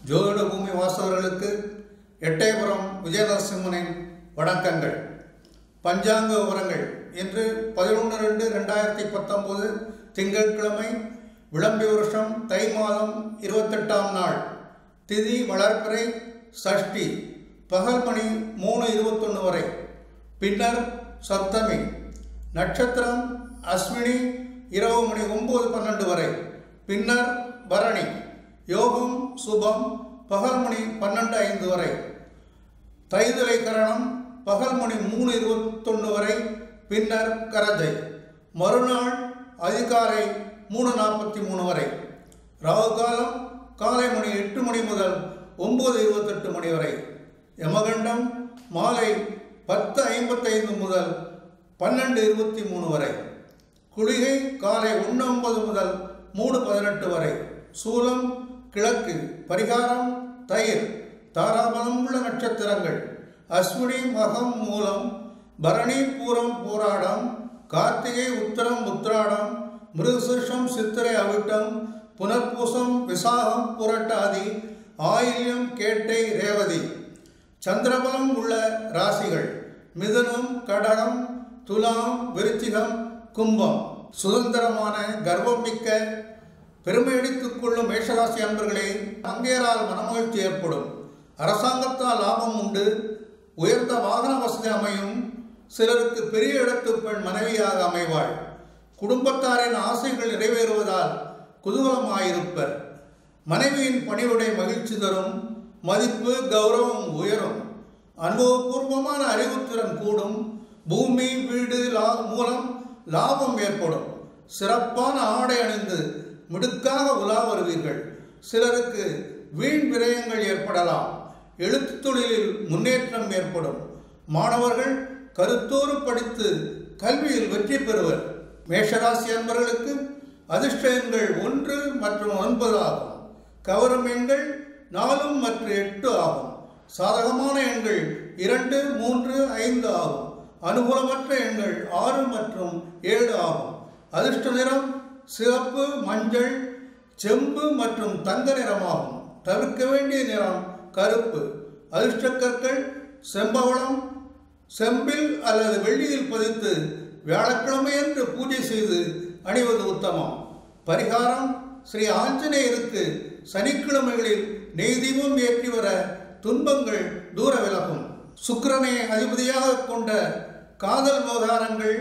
ஜோதிட பூமி வாசகர்களுக்கு எட்டயபுரம் விஜயநரசிம்மனின் வணக்கங்கள். பஞ்சாங்க விவரங்கள். இன்று 11/2/2019 திங்கட்கிழமை, விளம்பி வருஷம் தை மாதம் 28ஆம் நாள். திதி வளர்பிறை, சஷ்டி, பகல் மணி 3:21 வரை. பின்னர் சப்தமி. நட்சத்திரம் அஸ்வினி, இரவு மணி 9:12 வரை. பின்னர் பரணி. யோகம் சுபம், பகல் மணி 12:05 வரை. தைதுளை கரணம், பகல் மணி 3:21 வரை. பின்னர் கரஜை. மறுநாள் அதிகாலை 3:43 வரை. ராகு காலம் காலை மணி 8 மணி முதல் 9:28 மணி வரை. யமகண்டம் மாலை 10:55 முதல் 12:23 வரை. குளிகை காலை 1:50 முதல் 3:18 வரை. சூலம் கிழக்கு. பரிகாரம் தயிர். தாராபலம் உள்ள நட்சத்திரங்கள் அஸ்வினி மகம் மூலம், பரணி பூரம் பூராடம், கார்த்திகை உத்திரம் உத்திராடம், மிருகசீர்ஷம் சித்திரை அவிட்டம், புனர்பூசம் விசாகம் புரட்டாதி, ஆயில்யம் கேட்டை ரேவதி. சந்திரபலம் உள்ள ராசிகள் மிதுனம் கடகம் துலாம் விருச்சிகம் கும்பம். சுதந்திரமான கர்வம் மிக்க பெருமையடித்துக் கொள்ளும் மேஷராசி அன்பர்களே, அங்கேயரால் மனமகிழ்ச்சி ஏற்படும். அரசாங்கத்தால் லாபம் உண்டு. உயர்ந்த வாகன வசதி அமையும். சிலருக்கு பெரிய இடத்து பெண் மனைவியாக அமைவாள். குடும்பத்தாரின் ஆசைகள் நிறைவேறுவதால் குதூகலமாயிருப்பர். மனைவியின் பணிவுடை மகிழ்ச்சி தரும். மதிப்பு கௌரவம் உயரும். அனுபவபூர்வமான அறிவுத்திறன் கூடும். பூமி வீடு மூலம் லாபம் ஏற்படும். சிறப்பான ஆடை அணிந்து மிடுக்காக உலா வருவீர்கள். சிலருக்கு வீண் விரயங்கள் ஏற்படலாம். எழுத்து தொழிலில் முன்னேற்றம் ஏற்படும். மாணவர்கள் கருத்தோறு படித்து கல்வியில் வெற்றி பெறுவர். மேஷராசி அன்பர்களுக்கு அதிர்ஷ்ட எண்கள் 1 மற்றும் 9 ஆகும். கவரும் எண்கள் 4 மற்றும் 8 ஆகும். சாதகமான எண்கள் 2, 3, 5 ஆகும். அனுகூலமற்ற எண்கள் 6 மற்றும் 7 ஆகும். அதிர்ஷ்ட நிறம் சிவப்பு, மஞ்சள், செம்பு மற்றும் தங்க நிறமாகும். தவிர்க்க வேண்டிய நிறம் கருப்பு. அதிர்ஷ்ட கற்கள் செம்பவளம். செம்பில் அல்லது வெள்ளியில் பதித்து வியாழக்கிழமை என்று பூஜை செய்து அணிவது உத்தமம். பரிகாரம் ஸ்ரீ ஆஞ்சநேயருக்கு சனிக்கிழமைகளில் நெய் தீபம் ஏற்றி வர துன்பங்கள் தூர விலகும். சுக்கிரனை அதிபதியாக கொண்ட காதல் விவகாரங்கள்,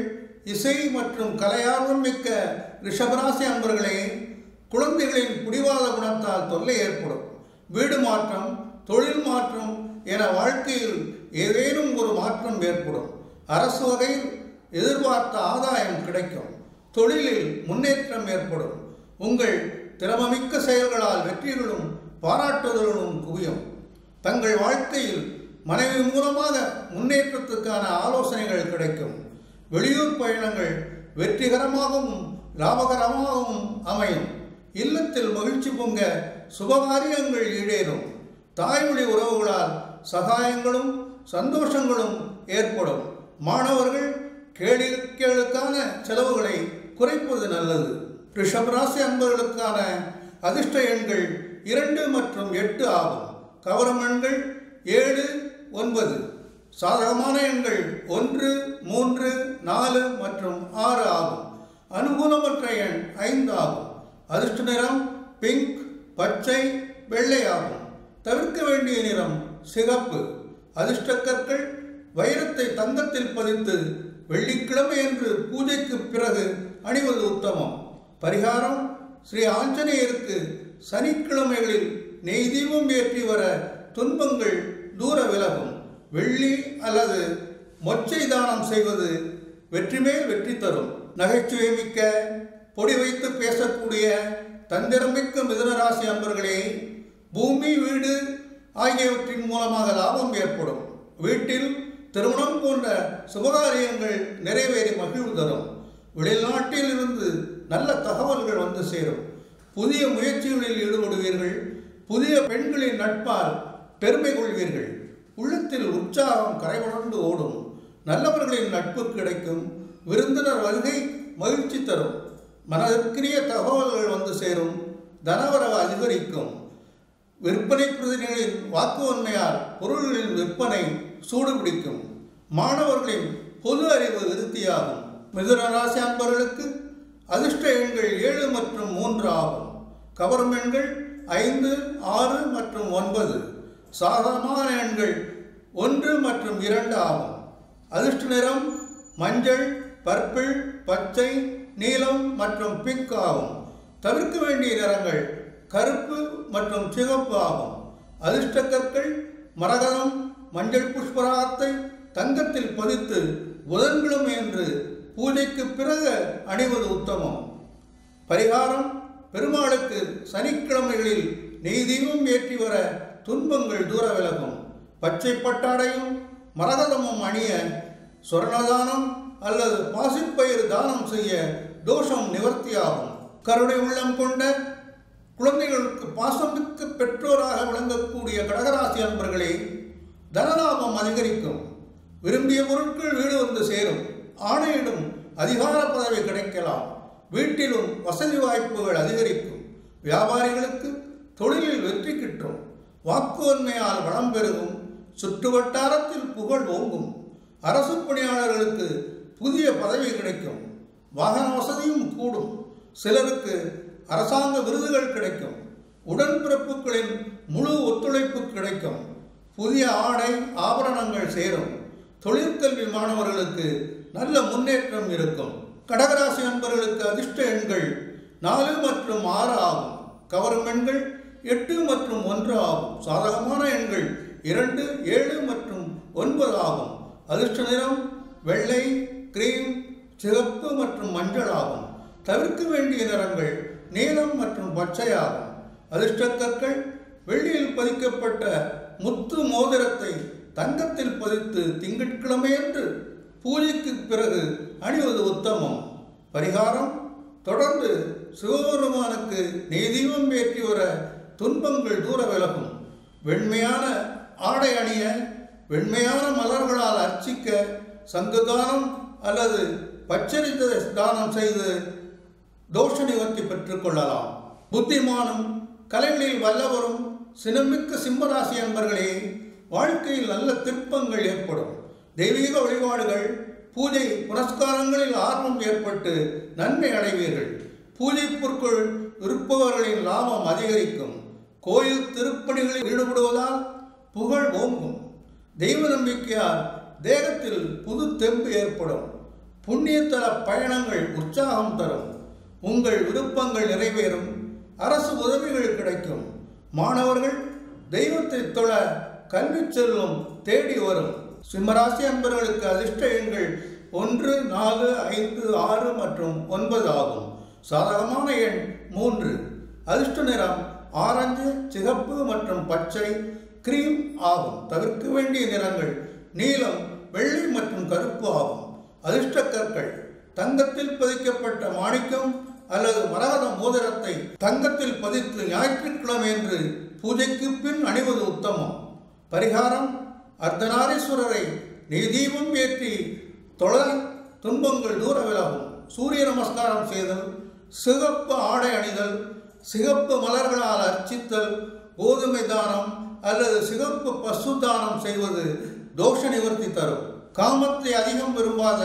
இசை மற்றும் கலையார்வம் மிக்க ரிஷபராசி அன்பர்களே, குழந்தைகளின் பிடிவாத குணத்தால் தொல்லை ஏற்படும். வீடு மாற்றம், தொழில் மாற்றம் என வாழ்க்கையில் ஏதேனும் ஒரு மாற்றம் ஏற்படும். அரசு வகையில் எதிர்பார்த்த ஆதாயம் கிடைக்கும். தொழிலில் முன்னேற்றம் ஏற்படும். உங்கள் திறமமிக்க செயல்களால் வெற்றிகளும் பாராட்டுதல்களும் குவியும். தங்கள் வாழ்க்கையில் மனைவி மூலமாக முன்னேற்றத்துக்கான ஆலோசனைகள் கிடைக்கும். வெளியூர் பயணங்கள் வெற்றிகரமாகவும் லாபகரமாகவும் அமையும். இல்லத்தில் மகிழ்ச்சி பொங்க சுபகாரியங்கள் ஈடேறும். தாய்மொழி உறவுகளால் சகாயங்களும் சந்தோஷங்களும் ஏற்படும். மாணவர்கள் கேளிக்கைகளுக்கான செலவுகளை குறைப்பது நல்லது. ரிஷபராசி அன்பர்களுக்கான அதிர்ஷ்ட எண்கள் 2 மற்றும் 8 ஆகும். கவரும் எண்கள் 7, 9. சாதகமான எண்கள் 1, 3, 4 மற்றும் 6 ஆகும். அனுகூலமற்ற எண் 5 ஆகும். அதிர்ஷ்ட நிறம் பிங்க், பச்சை, வெள்ளை ஆகும். தவிர்க்க வேண்டிய நிறம் சிகப்பு. அதிர்ஷ்ட கற்கள் வைரத்தை தங்கத்தில் பதித்து வெள்ளிக்கிழமை என்று பூஜைக்கு பிறகு அணிவது உத்தமம். பரிகாரம் ஸ்ரீ ஆஞ்சநேயருக்கு சனிக்கிழமைகளில் நெய் தீபம் ஏற்றி வர துன்பங்கள் தூர விலகும். வெள்ளி அல்லது மொச்சை தானம் செய்வது வெற்றி மேல் வெற்றி தரும். நகைச்சுவை மிக்க, பொடி வைத்து பேசக்கூடிய தந்திரமிக்க மிதுனராசி அன்பர்களே, பூமி வீடு ஆகியவற்றின் மூலமாக லாபம் ஏற்படும். வீட்டில் திருமணம் போன்ற சுபகாரியங்கள் நிறைவேறி மகிழ்வு தரும். வெளிநாட்டில் இருந்து நல்ல தகவல்கள் வந்து சேரும். புதிய முயற்சிகளில் ஈடுபடுவீர்கள். புதிய பெண்களின் நட்பால் பெருமை கொள்வீர்கள். உள்ளத்தில் உற்சாகம் கரைபுரண்டு ஓடும். நல்லவர்களின் நட்பு கிடைக்கும். விருந்தினர் வருகை மகிழ்ச்சி தரும். மனதிற்கினிய தகவல்கள் வந்து சேரும். தனவரவு அதிகரிக்கும். விற்பனை பிரதிநிதிகளின் வாக்குவன்மையால் பொருள்களின் விற்பனை சூடுபிடிக்கும். மாணவர்களின் பொது அறிவு விருத்தியாகும். மிதுன ராசி அன்பர்களுக்கு அதிர்ஷ்ட எண்கள் 7 மற்றும் 3 ஆகும். கவரும் எண்கள் 5, 6 மற்றும் 9. சாதகமான எண்கள் 1 மற்றும் 2 ஆகும். அதிர்ஷ்ட நிறம் மஞ்சள், பர்பிள், பச்சை, நீலம் மற்றும் பிங்க் ஆகும். தவிர்க்க வேண்டிய நிறங்கள் கருப்பு மற்றும் சிவப்பு ஆகும். அதிர்ஷ்ட கற்கள் மரகதம், மஞ்சள் புஷ்பராகத்தை தங்கத்தில் பதித்து புதன்கிழமை என்று பூஜைக்கு பிறகு அணிவது உத்தமம். பரிகாரம்: பெருமாளுக்கு சனிக்கிழமைகளில் நெய் தீபம் ஏற்றி வர துன்பங்கள் தூர விலகும். பச்சை பட்டாடையும் மரகதமும் அணிய, சொர்ணதானம் அல்லது பாசிப்பயிறு தானம் செய்ய தோஷம் நிவர்த்தியாகும். கருணை உள்ளம் கொண்ட குழந்தைகளுக்கு பாசமிக்க பெற்றோராக விளங்கக்கூடிய கடகராசி அன்பர்களே, தனலாபம் அதிகரிக்கும். விரும்பிய பொருட்கள் வீடு வந்து சேரும். ஆணையிடும் அதிகார பதவி கிடைக்கலாம். வீட்டிலும் வசதி வாய்ப்புகள் அதிகரிக்கும். வியாபாரிகளுக்கு தொழிலில் வெற்றி கிட்டும். வாக்குவன்மையால் வளம் பெருகும். சுற்று வட்டாரத்தில் புகழ் ஓங்கும். அரசு பணியாளர்களுக்கு புதிய பதவி கிடைக்கும். வாகன வசதியும் கூடும். சிலருக்கு அரசாங்க விருதுகள் கிடைக்கும். உடன்பிறப்புகளின் முழு ஒத்துழைப்பு கிடைக்கும். புதிய ஆடை ஆபரணங்கள் சேரும். தொழிற்கல்வி மாணவர்களுக்கு நல்ல முன்னேற்றம் இருக்கும். கடகராசி நண்பர்களுக்கு அதிர்ஷ்ட எண்கள் 4 மற்றும் 6 ஆகும். கவரும் எண்கள் 8 மற்றும் 1 ஆகும். சாதகமான எண்கள் 2, 7 மற்றும் 9 ஆகும். அதிர்ஷ்ட நிறம் வெள்ளை, கிரீம், சிவப்பு மற்றும் மஞ்சள் ஆகும். தவிர்க்க வேண்டிய நிறங்கள் நீலம் மற்றும் பச்சை ஆகும். அதிர்ஷ்ட கற்கள் வெள்ளியில் பதிக்கப்பட்ட முத்து மோதிரத்தை தங்கத்தில் பதித்து திங்கட்கிழமையன்று பூஜைக்கு பிறகு அணிவது உத்தமம். பரிகாரம்: தொடர்ந்து சிவபெருமானுக்கு நெய் தீபம் ஏற்றி வர துன்பங்கள் தூர விலகும். வெண்மையான ஆடை அணிய, வெண்மையான மலர்களால் அர்ச்சிக்க, சங்குதானம் அல்லது பச்சரித்த தானம் செய்து தோஷ நிவர்த்தி பெற்றுக் கொள்ளலாம். புத்திமானும் கலைகளில் வல்லவரும் சினமிக்க சிம்மராசி அன்பர்களே, வாழ்க்கையில் நல்ல திருப்பங்கள் ஏற்படும். தெய்வீக வழிபாடுகள், பூஜை புனஸ்காரங்களில் ஆர்வம் ஏற்பட்டு நன்மை அடைவீர்கள். பூஜை பொருட்கள் விற்பவர்களின் லாபம் அதிகரிக்கும். கோயில் திருப்பணிகளில் ஈடுபடுவதால் புகழ் ஓங்கும். தெய்வ நம்பிக்கையால் தேகத்தில் புது தெம்பு ஏற்படும். புண்ணியத்தல பயணங்கள் உற்சாகம் தரும். உங்கள் விருப்பங்கள் நிறைவேறும். அரசு உதவிகள் கிடைக்கும். மாணவர்கள் தெய்வத்தை தொழ கல்வி செல்லும் தேடி வரும். சிம்மராசி அன்பர்களுக்கு அதிர்ஷ்ட எண்கள் 1, 4, 5, 6 மற்றும் 9 ஆகும். சாதகமான எண் 3. அதிர்ஷ்ட நிறம் ஆரஞ்சு, சிகப்பு மற்றும் பச்சை, கிரீம் ஆகும். தவிர்க்க வேண்டிய நிறங்கள் நீலம், வெள்ளை மற்றும் கருப்பு ஆகும். அதிர்ஷ்ட கற்கள் தங்கத்தில் பதிக்கப்பட்ட மாணிக்கம் அல்லது மரகத மோதிரத்தை தங்கத்தில் பதித்து ஞாயிற்றுக்கிழமை என்று பூஜைக்கு பின் அணிவது உத்தமம். பரிகாரம்: அர்த்தநாரீஸ்வரரை நெய் தீபம் ஏற்றி தொழ துன்பங்கள் தூர விலகும். சூரிய நமஸ்காரம் செய்தல், சிகப்பு ஆடை அணிதல், சிகப்பு மலர்களால் அர்ச்சித்தல், கோதுமை தானம் அல்லது சிகப்பு பசு தானம் செய்வது தோஷ நிவர்த்தி தரும். காமத்தை அதிகம் விரும்பாத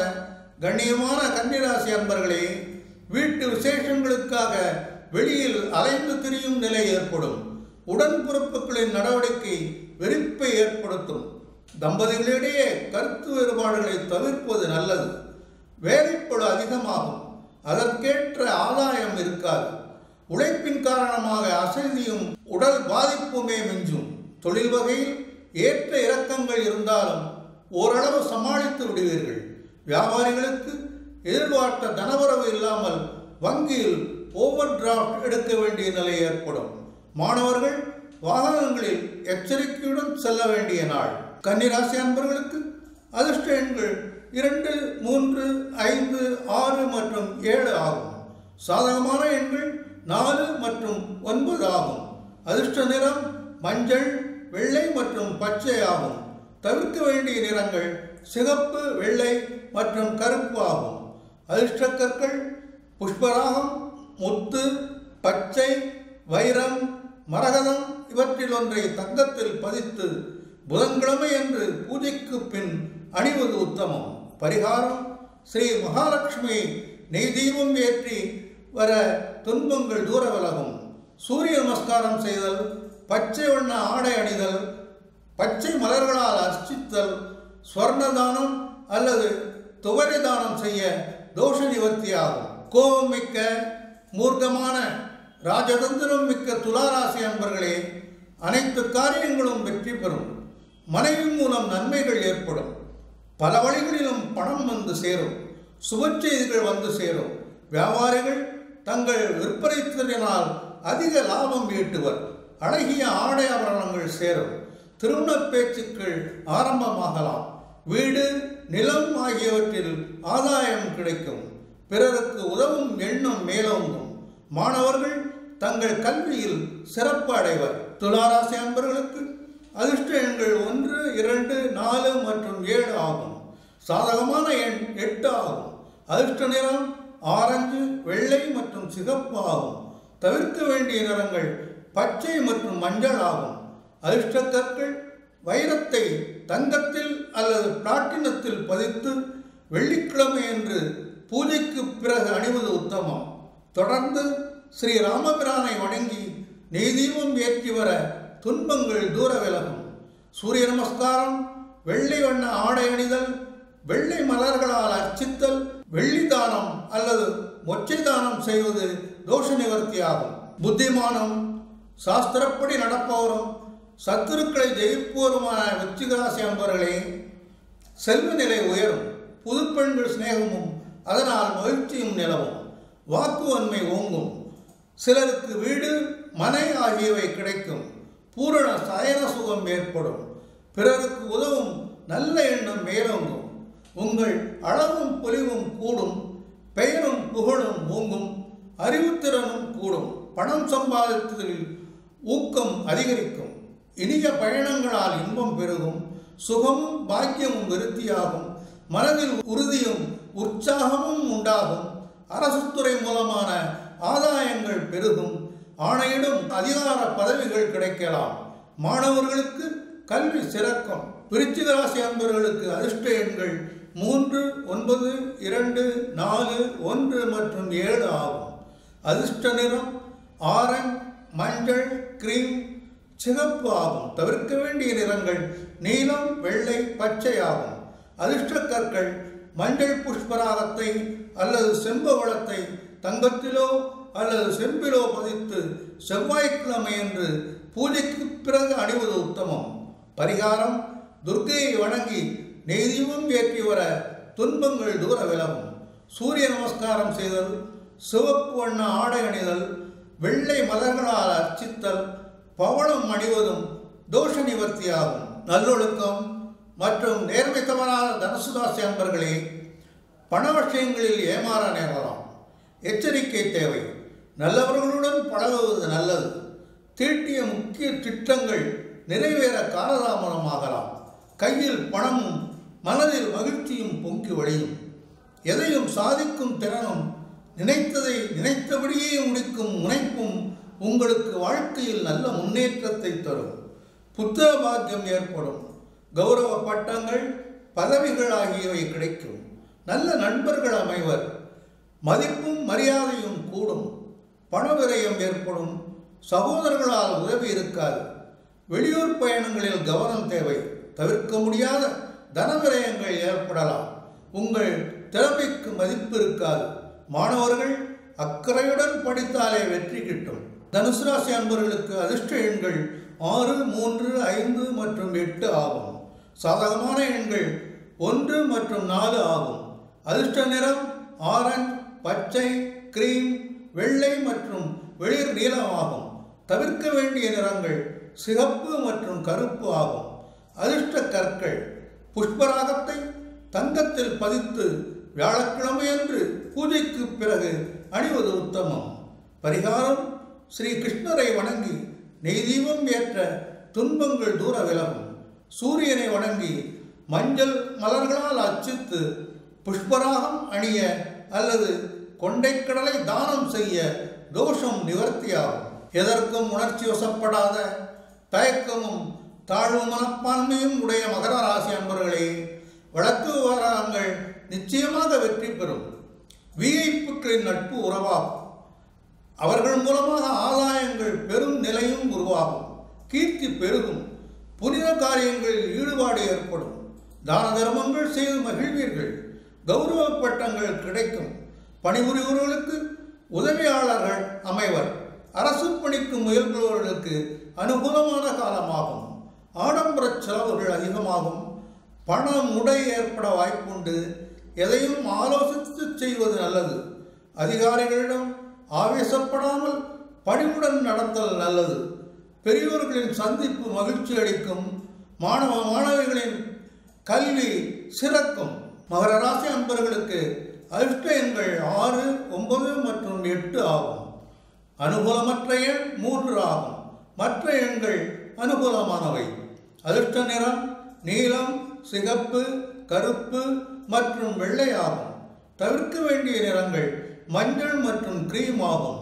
கண்ணியமான கன்னிராசி அன்பர்களே, வீட்டு விசேஷங்களுக்காக வெளியில் அலைந்து திரியும் நிலை ஏற்படும். உடன்பிறப்புகளின் நடவடிக்கை வெறுப்பை ஏற்படுத்தும். தம்பதிகளிடையே கருத்து வேறுபாடுகளை தவிர்ப்பது நல்லது. வேலைப்பளு அதிகமாகும். அதற்கேற்ற ஆதாயம் இருக்காது. உழைப்பின் காரணமாக அசதியும் உடல் பாதிப்புமே மிஞ்சும். தொழில் வகையில் ஏற்ற இறக்கங்கள் இருந்தாலும் ஓரளவு சமாளித்து விடுவீர்கள். வியாபாரிகளுக்கு எதிர்பார்த்த தனவரவு இல்லாமல் வங்கியில் ஓவர் டிராஃப்ட் எடுக்க வேண்டிய நிலை ஏற்படும். மாணவர்கள் வாகனங்களில் எச்சரிக்கையுடன் செல்ல வேண்டிய நாள். கன்னிராசி அன்பர்களுக்கு அதிர்ஷ்ட எண்கள் 2, 3, 5, 6 மற்றும் 7 ஆகும். சாதகமான எண்கள் 4 மற்றும் 9 ஆகும். அதிர்ஷ்ட நிறம் மஞ்சள், வெள்ளை மற்றும் பச்சை ஆகும். தவிர்க்க வேண்டிய நிறங்கள் சிகப்பு, வெள்ளை மற்றும் கருப்பு ஆகும். அதிர்ஷ்ட கற்கள் புஷ்பராகம், முத்து, பச்சை, வைரம், மரகதம் இவற்றில் ஒன்றை தங்கத்தில் பதித்து புதன்கிழமை என்று பூஜைக்கு பின் அணிவது உத்தமம். பரிகாரம்: ஸ்ரீ மகாலட்சுமி நெய் தீபம் ஏற்றி வர துன்பங்கள் தூர விலகும். சூரிய நமஸ்காரம் செய்தல், பச்சை வண்ண ஆடை அணிதல், பச்சை மலர்களால் அர்ச்சித்தல், ஸ்வர்ணதானம் அல்லது துவரை தானம் செய்ய தோஷ நிவர்த்தியாகும். கோபம் மிக்க, மூர்க்கமான, ராஜதந்திரம் மிக்க துளாராசி அன்பர்களே, அனைத்து காரியங்களும் வெற்றி பெறும். மனைவி மூலம் நன்மைகள் ஏற்படும். பல வழிகளிலும் பணம் வந்து சேரும். சுப செய்திகள் வந்து சேரும். வியாபாரிகள் தங்கள் விற்பனை திறனால் அதிக லாபம் ஈட்டுவர். அழகிய ஆடை ஆபரணங்கள் சேரும். திருமண பேச்சுக்கள் ஆரம்பமாகலாம். வீடு, நிலம் ஆகியவற்றில் ஆதாயம் கிடைக்கும். பிறருக்கு உதவும் எண்ணம் மேலோங்கும். மாணவர்கள் தங்கள் கல்வியில் சிறப்பு அடைவர். துளாராசி அன்பர்களுக்கு அதிர்ஷ்ட எண்கள் 1, 2, 4 மற்றும் 7 ஆகும். சாதகமான எண் 8 ஆகும். அதிர்ஷ்ட நிறம் ஆரஞ்சு, வெள்ளை மற்றும் சிகப்பு ஆகும். தவிர்க்க வேண்டிய நிறங்கள் பச்சை மற்றும் மஞ்சள் ஆகும். அதிர்ஷ்ட கற்கள்: வைரத்தை தங்கத்தில் அல்லது பிளாட்டினத்தில் பதித்து வெள்ளிக்கிழமை என்று பூஜைக்கு பிறகு அணிவது உத்தமம். தொடர்ந்து ஸ்ரீ ராமபிரானை வணங்கி நெய் தீபம் ஏற்றி வர துன்பங்கள் தூர விலகும். சூரிய நமஸ்காரம், வெள்ளை வண்ண ஆடை அணிதல், வெள்ளை மலர்களால் அர்ச்சித்தல், வெள்ளி தானம் அல்லது மொச்சை தானம் செய்வது தோஷ நிவர்த்தியாகும். புத்திமானம், சாஸ்திரப்படி நடப்பவரும் சத்துருக்களை ஜெயிப்போருமான விருச்சிகராசி அன்பர்களே, செல்வ நிலை உயரும். புது பெண்கள் சிநேகமும் அதனால் மகிழ்ச்சியும் நிலவும். வாக்குவன்மை ஓங்கும். சிலருக்கு வீடு, மனை ஆகியவை கிடைக்கும். பூரண சயன சுகம் ஏற்படும். பிறருக்கு உதவும் நல்ல எண்ணம் மேலோங்கும். உங்கள் அளவும் பொலிவும் கூடும். பெயரும் புகழும் ஓங்கும். அறிவுத்திறனும் கூடும். பணம் சம்பாதித்ததில் ஊக்கம் அதிகரிக்கும். இனிய பயணங்களால் இன்பம் பெருகும். சுகமும் பாக்கியமும் விருத்தியாகும். மனதில் உறுதியும் உற்சாகமும் உண்டாகும். அரசுத்துறை மூலமான ஆதாயங்கள் பெருகும். ஆணையிடும் அதிகார பதவிகள் கிடைக்கலாம். மாணவர்களுக்கு கல்வி சிறக்கும். விருச்சிக ராசி அன்பர்களுக்கு அதிர்ஷ்ட எண்கள் 3, 9, 2, 4, 1 மற்றும் 7 ஆகும். அதிர்ஷ்ட நிறம் ஆரஞ்சு, மஞ்சள், கிரீம், சிகப்பு ஆகும். தவிர்க்க வேண்டிய நிறங்கள் நீலம், வெள்ளை, பச்சை ஆகும். அதிர்ஷ்ட கற்கள்: மஞ்சள் புஷ்பராகத்தை அல்லது செம்பவளத்தை தங்கத்திலோ அல்லது செம்பிலோ பதித்து செவ்வாய்க்கிழமை என்று பூஜைக்கு பிறகு அணிவது உத்தமம். பரிகாரம்: துர்க்கையை வணங்கி நெய் தீபம் ஏற்றி வர துன்பங்கள் தூர விலகும். சூரிய நமஸ்காரம் செய்தல், சிவப்பு வண்ண ஆடை அணிதல், வெள்ளை மலர்களால் அர்ச்சித்தல், பவளம் அணிவதும் தோஷ நிவர்த்தியாகும். நல்லொழுக்கம் மற்றும் நேர்மை தவறாத தனுசு ராசி அன்பர்களே, பண விஷயங்களில் ஏமாற நேரலாம். எச்சரிக்கை தேவை. நல்லவர்களுடன் பழகுவது நல்லது. தீட்டிய முக்கிய திட்டங்கள் நிறைவேற காலதாமதமாகலாம். கையில் பணமும் மனதில் மகிழ்ச்சியும் பொங்கி வழியும். எதையும் சாதிக்கும் திறனும் நினைத்ததை நினைத்தபடியே முடிக்கும் முனைப்பும் உங்களுக்கு வாழ்க்கையில் நல்ல முன்னேற்றத்தை தரும். புத்திர பாக்கியம் ஏற்படும். கௌரவ பட்டங்கள், பதவிகள் ஆகியவை கிடைக்கும். நல்ல நண்பர்கள் அமைவர். மதிப்பும் மரியாதையும் கூடும். பண விரயம் ஏற்படும். சகோதரர்களால் உதவி இருக்காது. வெளியூர் பயணங்களில் கவனம் தேவை. தவிர்க்க முடியாத தன விரயங்கள் ஏற்படலாம். உங்கள் திறமைக்கு மதிப்பு இருக்காது. மாணவர்கள் அக்கறையுடன் படித்தாலே வெற்றி கிட்டும். தனுசு ராசி அன்பர்களுக்கு அதிர்ஷ்ட எண்கள் 6, 3, 5 மற்றும் 8 ஆகும். சாதகமான எண்கள் 1 மற்றும் 4 ஆகும். அதிர்ஷ்ட நிறம் ஆரஞ்சு, பச்சை, கிரீம், வெள்ளை மற்றும் வெளிர் நீலம் ஆகும். தவிர்க்க வேண்டிய நிறங்கள் சிகப்பு மற்றும் கருப்பு ஆகும். அதிர்ஷ்ட கற்கள்: புஷ்பராகத்தை தங்கத்தில் பதித்து வியாழக்கிழமையன்று பூஜைக்கு பிறகு அணிவது உத்தமம். பரிகாரம்: ஸ்ரீ கிருஷ்ணரை வணங்கி நெய் தீபம் ஏற்ற துன்பங்கள் தூர விலகும். சூரியனை வணங்கி மஞ்சள் மலர்களால் அர்ச்சித்து புஷ்பராகம் அணிய அல்லது கொண்டைக்கடலை தானம் செய்ய தோஷம் நிவர்த்தியாகும். எதற்கும் உணர்ச்சி வசப்படாத தயக்கமும் தாழ்வு மனப்பான்மையும் உடைய மகர ராசி அன்பர்களே, வழக்கு விவகாரங்கள் நிச்சயமாக வெற்றி பெறும். விஐப்புக்களின் நட்பு உறவாகும். அவர்கள் மூலமாக ஆதாயங்கள் பெரும் நிலையும் உருவாகும். கீர்த்தி பெருகும். புனித காரியங்களில் ஈடுபாடு ஏற்படும். தான தர்மங்கள் செய்து மகிழ்வீர்கள். கௌரவ பட்டங்கள் கிடைக்கும். பணிபுரிபவர்களுக்கு உதவியாளர்கள் அமைவர். அரசு பணிக்கு முயல்பவர்களுக்கு அனுகூலமான காலமாகும். ஆடம்பர செலவுகள் அதிகமாகும். பண முடை ஏற்பட வாய்ப்புண்டு. எதையும் ஆலோசித்து செய்வது நல்லது. அதிகாரிகளிடம் ஆவேசப்படாமல் பணிவுடன் நடத்தல் நல்லது. பெரியோர்களின் சந்திப்பு மகிழ்ச்சி அளிக்கும். மாணவ மாணவிகளின் கல்வி சிறக்கும். மகர ராசி அன்பர்களுக்கு அதிர்ஷ்ட எண்கள் 6, 9 மற்றும் 8 ஆகும். அனுகூலமற்ற எண் 3 ஆகும். மற்ற எண்கள் அனுகூலமானவை. அதிர்ஷ்ட நிறம் நீலம், சிகப்பு, கருப்பு மற்றும் வெள்ளை ஆகும். தவிர்க்க வேண்டிய நிறங்கள் மஞ்சள் மற்றும் கிரீம் ஆகும்.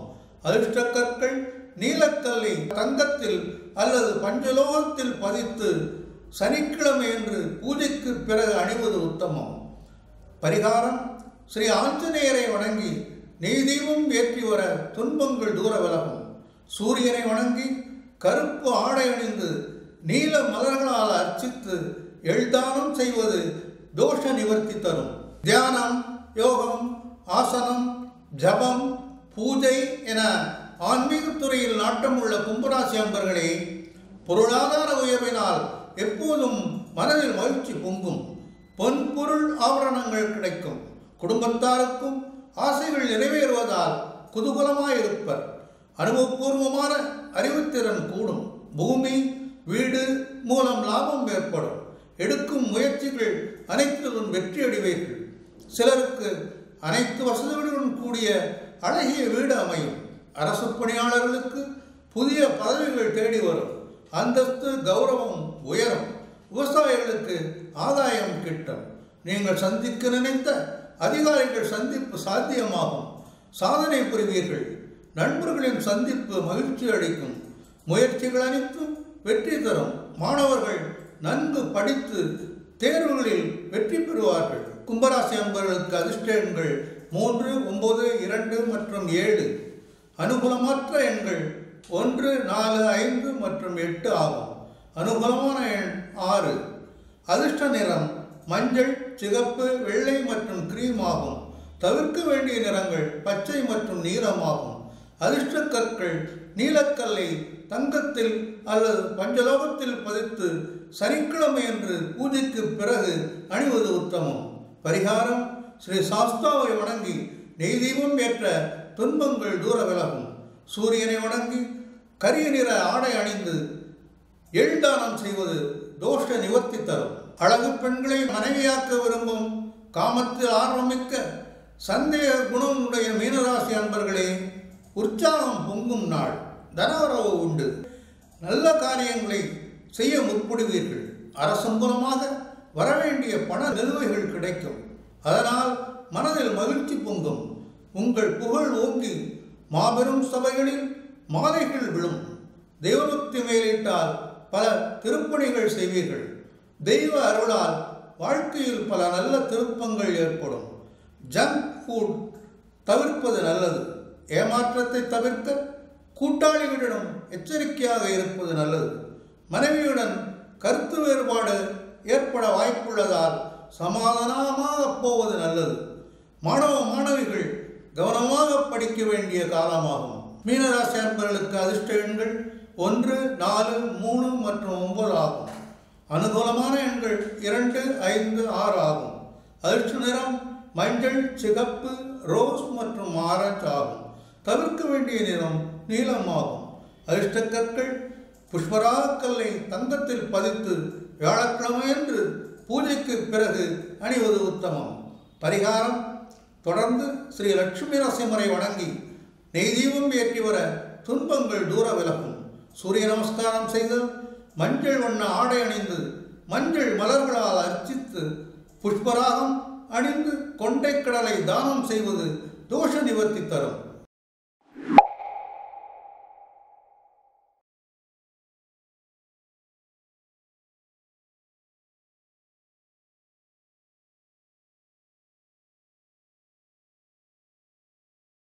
அதிர்ஷ்ட கற்கள் நீலக்கல்லை தங்கத்தில் அல்லது பஞ்சலோகத்தில் பதித்து சனிக்கிழமை என்று பூஜைக்கு பிறகு அணிவது உத்தமம். பரிகாரம்: ஸ்ரீ ஆஞ்சநேயரை வணங்கி நெய் தீபம் ஏற்றி வர துன்பங்கள் தூர விலகும். சூரியனை வணங்கி கருப்பு ஆடை அணிந்து நீல மலர்களால் அர்ச்சித்து எழுதானம் செய்வது தோஷ நிவர்த்தி தரும். தியானம், யோகம், ஆசனம், ஜபம், பூஜை என ஆன்மீகத்துறையில் நாட்டமுள்ள கும்பராசி அன்பர்களே, பொருளாதார உயர்வினால் எப்போதும் மனதில் மகிழ்ச்சி பொங்கும். பொன் பொருள் ஆபரணங்கள் கிடைக்கும். குடும்பத்தாருக்கும் ஆசைகள் நிறைவேறுவதால் குதூகலமாயிருப்பர். அனுபவபூர்வமான அறிவுத்திறன் கூடும். பூமி, வீடு மூலம் லாபம் ஏற்படும். எடுக்கும் முயற்சிகள் அனைத்திலும் வெற்றி அடைவீர்கள். சிலருக்கு அனைத்து வசதிகளுடன் கூடிய அழகிய வீடு அமையும். அரசு பணியாளர்களுக்கு புதிய பதவிகள் தேடி வரும். அந்தஸ்து, கௌரவம் உயரும். விவசாயிகளுக்கு ஆதாயம் கிட்டும். நீங்கள் சந்திக்க நினைத்த அதிகாரிகள் சந்திப்பு சாத்தியமாகும். சாதனை புரிவீர்கள். நண்பர்களின் சந்திப்பு மகிழ்ச்சி அளிக்கும். முயற்சிகள் அனைத்தும் வெற்றி தரும். மாணவர்கள் நன்கு படித்து தேர்வுகளில் வெற்றி பெறுவார்கள். கும்பராசி அன்பர்களுக்கு அதிர்ஷ்ட எண்கள் 3, 9, 2 மற்றும் 7. அனுகூலமற்ற எண்கள் 1, 4, 5 மற்றும் 8 ஆகும். அனுகூலமான எண் 6. அதிர்ஷ்ட நிறம் மஞ்சள், சிகப்பு, வெள்ளை மற்றும் கிரீம் ஆகும். தவிர்க்க வேண்டிய நிறங்கள் பச்சை மற்றும் நீலமாகும். அதிர்ஷ்ட கற்கள் நீலக்கல்லை தங்கத்தில் அல்லது பஞ்சலோகத்தில் பதித்து சனிக்கிழமை என்று பூஜைக்கு பிறகு அணிவது உத்தமம். பரிகாரம்: ஸ்ரீ சாஸ்தாவை வணங்கி நெய் தீபம் ஏற்ற துன்பங்கள் தூர விலகும். சூரியனை வணங்கி கரிய நிற ஆடை அணிந்து எழுதானம் செய்வது தோஷ நிவர்த்தி தரும். அழகு பெண்களை மனைவியாக்க விரும்பும் காமத்தில் ஆர்வமிக்க சந்தேக குணமுடைய மீனராசி அன்பர்களே, உற்சாகம் பொங்கும் நாள். தனவரவு உண்டு. நல்ல காரியங்களை செய்ய முற்படுவீர்கள். அரசு மூலமாக வரவேண்டிய பண நிலுவைகள் கிடைக்கும். அதனால் மனதில் மகிழ்ச்சி பொங்கும். உங்கள் புகழ் ஓங்கி மாபெரும் சபைகளில் மாலைகள் விழும். தெய்வபக்தி மேலிட்டால் பல திருப்பணிகள் செய்வீர்கள். தெய்வ அருளால் வாழ்க்கையில் பல நல்ல திருப்பங்கள் ஏற்படும். ஜங்க் ஃபுட் தவிர்ப்பது நல்லது. ஏமாற்றத்தை தவிர்க்க கூட்டாளிகளிடம் எச்சரிக்கையாக இருப்பது நல்லது. மனைவியுடன் கருத்து வேறுபாடு ஏற்பட வாய்ப்புள்ளதால் சமாதானமாக போவது நல்லது. மாணவ மாணவிகள் கவனமாக படிக்க வேண்டிய காலமாகும். மீனராசி அன்பர்களுக்கு அதிர்ஷ்ட எண்கள் 1, 4, 3 மற்றும் 9 ஆகும். அனுகூலமான எண்கள் 2, 5, 6 ஆகும். அதிர்ஷ்ட நிறம் மஞ்சள், சிகப்பு, ரோஸ் மற்றும் ஆரஞ்சு ஆகும். தவிர்க்க வேண்டிய நிறம் நீலமாகும். அதிர்ஷ்ட கற்கள் புஷ்பராகக்கல்லை தங்கத்தில் பதித்து வியாழக்கிழமை என்று பூஜைக்கு பிறகு அணிவது உத்தமம். பரிகாரம்: தொடர்ந்து ஸ்ரீ லட்சுமி நரசிம்மரை வணங்கி நெய் தீபம் ஏற்றி வர துன்பங்கள் தூர விலகும். சூரிய நமஸ்காரம் செய்தல், மஞ்சள் வண்ண ஆடை அணிந்து மஞ்சள் மலர்களால் அர்ச்சித்து புஷ்பராகம் அணிந்து கொண்டைக்கடலை தானம் செய்வது தோஷ நிவர்த்தி தரும்.